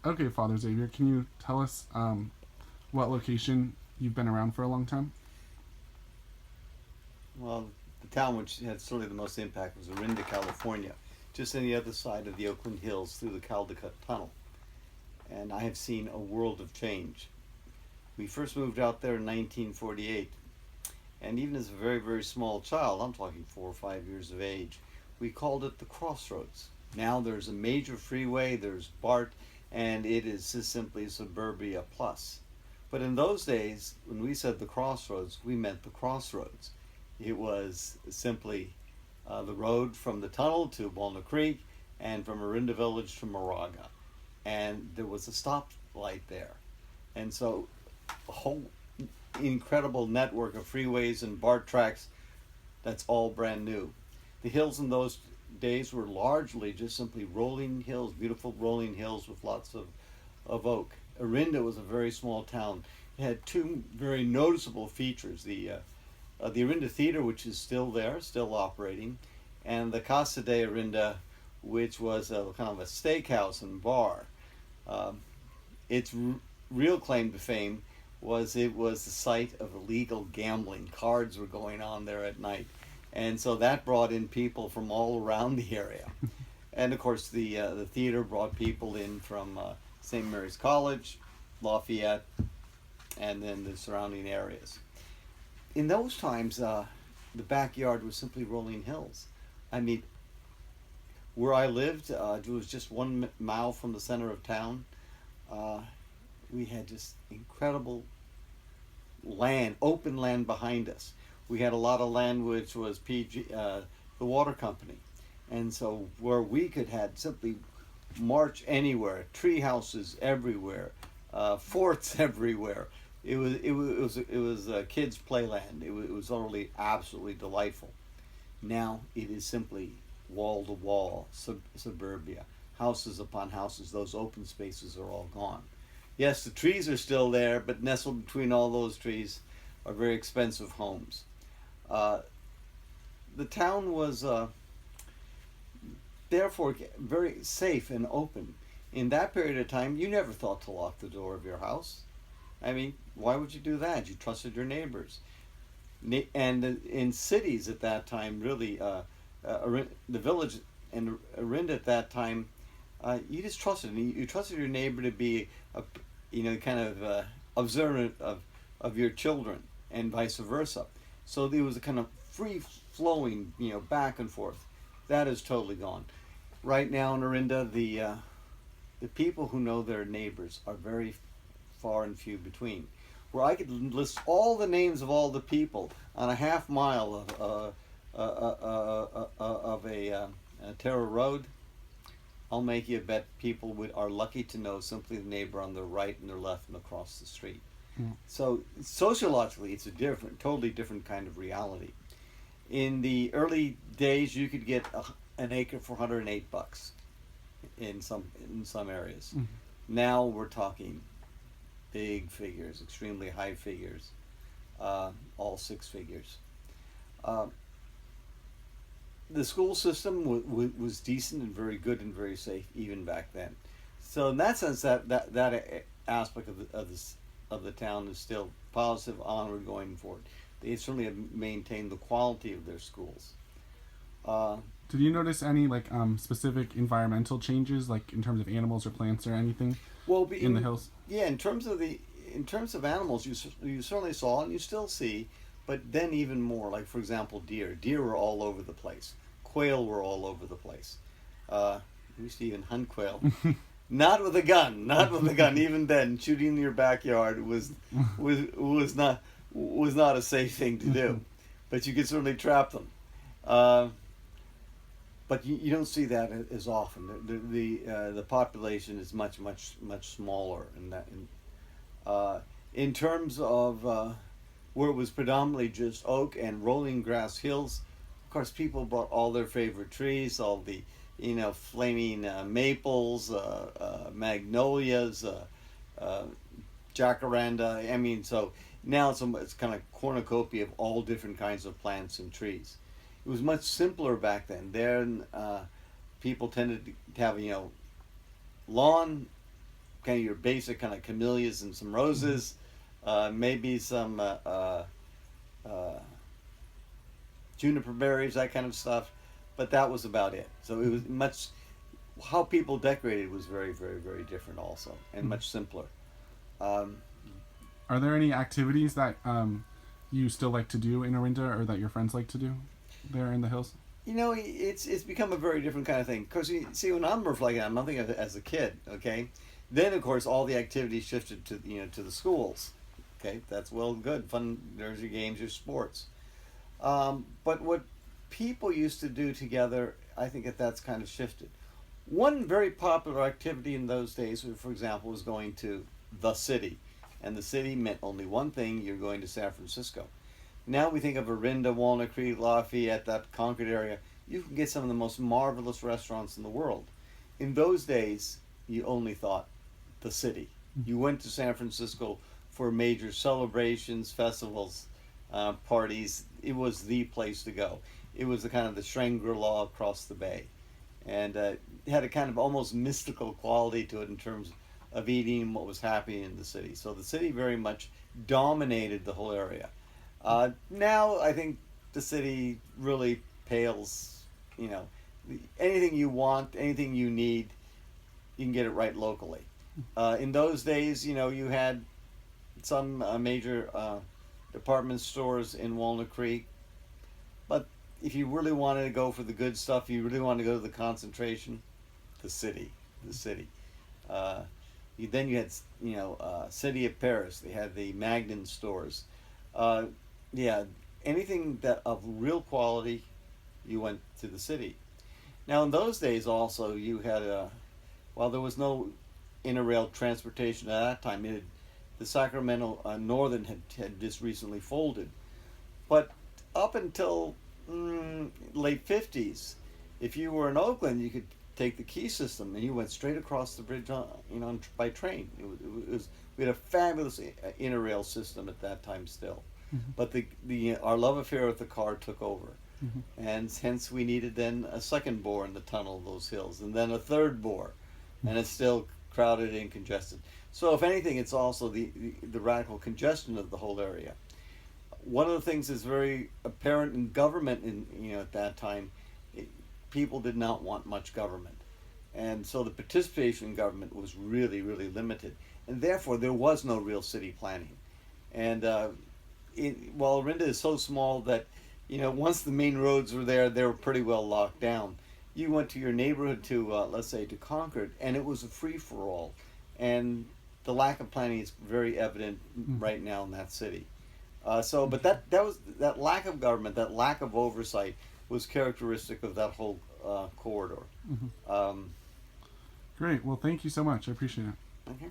Okay, Father Xavier, can you tell us what location you've been around for a long time? Well, the town which had certainly the most impact was Orinda, California, just on the other side of the Oakland Hills through the Caldecott Tunnel. And I have seen a world of change. We first moved out there in 1948, and even as a very, very small child, I'm talking 4 or 5 years of age, we called it the Crossroads. Now there's a major freeway, there's BART, and it is just simply Suburbia Plus. But in those days, when we said the Crossroads, we meant the Crossroads. It was simply the road from the tunnel to Walnut Creek and from Orinda Village to Moraga. And there was a stoplight there. And so a whole incredible network of freeways and BART tracks, that's all brand new. The hills in those days were largely just simply rolling hills, beautiful rolling hills with lots of oak. Orinda was a very small town. It had two very noticeable features: the Orinda Theater, which is still there, still operating, and the Casa de Orinda, which was a kind of a steakhouse and bar. Um, its real claim to fame was it was the site of illegal gambling. Cards were going on there at night, and so that brought in people from all around the area. And of course, the theater brought people in from St. Mary's College, Lafayette, and then the surrounding areas. In those times, the backyard was simply rolling hills. I mean, where I lived, it was just 1 mile from the center of town. Uh, we had just incredible land, open land behind us. We had a lot of land which was PG, the water company, and so where we could had simply march anywhere, tree houses everywhere, forts everywhere. It was kids' playland. It was already absolutely delightful. Now it is simply wall to wall suburbia, houses upon houses. Those open spaces are all gone. Yes, the trees are still there, but nestled between all those trees are very expensive homes. Uh, the town was therefore very safe and open. In that period of time, you never thought to lock the door of your house. I mean, why would you do that? You trusted your neighbors. And in cities at that time, really, the village and Orinda at that time, you just trusted. You trusted your neighbor to be, kind of observant of your children, and vice versa. So there was a kind of free flowing, back and forth. That is totally gone. Right now in Orinda, the people who know their neighbors are very far and few between. Where I could list all the names of all the people on a half mile of a Terra Road, I'll make you a bet people are lucky to know simply the neighbor on their right and their left and across the street. Mm. So sociologically, it's a totally different kind of reality. In the early days, you could get an acre for $108 in some areas. Mm. Now we're talking big figures, extremely high figures, all six figures. Uh, the school system was decent and very good and very safe even back then. So in that sense, that aspect of the town is still positive, onward, going forward. They certainly have maintained the quality of their schools. Uh, Did you notice any specific environmental changes, like in terms of animals or plants or anything well, in the hills? yeah, in terms of animals, you certainly saw and you still see, but then even more. Like for example, deer. Deer were all over the place. Quail were all over the place. We used to even hunt quail. Not with a gun. Not with a gun. Even then, shooting in your backyard was not a safe thing to do, but you could certainly trap them. Uh, but you don't see that as often. The population is much much smaller in terms of where it was predominantly just oak and rolling grass hills. Of course, people brought all their favorite trees, all the flaming maples, magnolias, uh, jacaranda. I mean, so now it's kind of cornucopia of all different kinds of plants and trees. It was much simpler back then. Then people tended to have lawn, kind of your basic kind of camellias and some roses, maybe some uh, juniper berries, that kind of stuff. But that was about it. So it was much, how people decorated was very, very, very different also, and much simpler. Um, Are there any activities that you still like to do in Orinda, or that your friends like to do there in the hills? it's become a very different kind of thing. Because you see, when I'm reflecting, I'm thinking of it as a kid. Okay, then of course all the activities shifted to to the schools. Okay, that's well good fun. There's your games, your sports. But what people used to do together, I think that's kind of shifted. One very popular activity in those days, for example, was going to the city. And the city meant only one thing: you're going to San Francisco. Now we think of Orinda, Walnut Creek, Lafayette, that Concord area. You can get some of the most marvelous restaurants in the world. In those days, you only thought the city. You went to San Francisco for major celebrations, festivals, parties. It was the place to go. It was the kind of the Shangri-La across the bay, and it had a kind of almost mystical quality to it in terms of eating what was happening in the city. So the city very much dominated the whole area. Now I think the city really pales. You know, anything you want, anything you need, you can get it right locally. In those days, you had some major department stores in Walnut Creek, but if you really wanted to go for the good stuff, you really wanted to go to the concentration, the city. Uh, then you had, City of Paris. They had the Magnin stores. Uh, yeah, anything that of real quality, you went to the city. Now, in those days, also you had while there was no interrail transportation at that time, the Sacramento Northern had just recently folded. But up until late 50s, if you were in Oakland, you could take the key system and you went straight across the bridge by train. We had a fabulous interrail system at that time still. But the our love affair with the car took over. And hence we needed then a second bore in the tunnel of those hills, and then a third bore, and it's still crowded and congested. So if anything, it's also the radical congestion of the whole area. One of the things that's very apparent in government at that time, people did not want much government, and so the participation in government was really, really limited, and therefore there was no real city planning. And while Orinda is so small that once the main roads were there, they were pretty well locked down. You went to your neighborhood to let's say to Concord, and it was a free for all, and the lack of planning is very evident right now in that city. But that lack of government, that lack of oversight, was characteristic of that whole corridor. Great. Well, thank you so much. I appreciate it. Okay.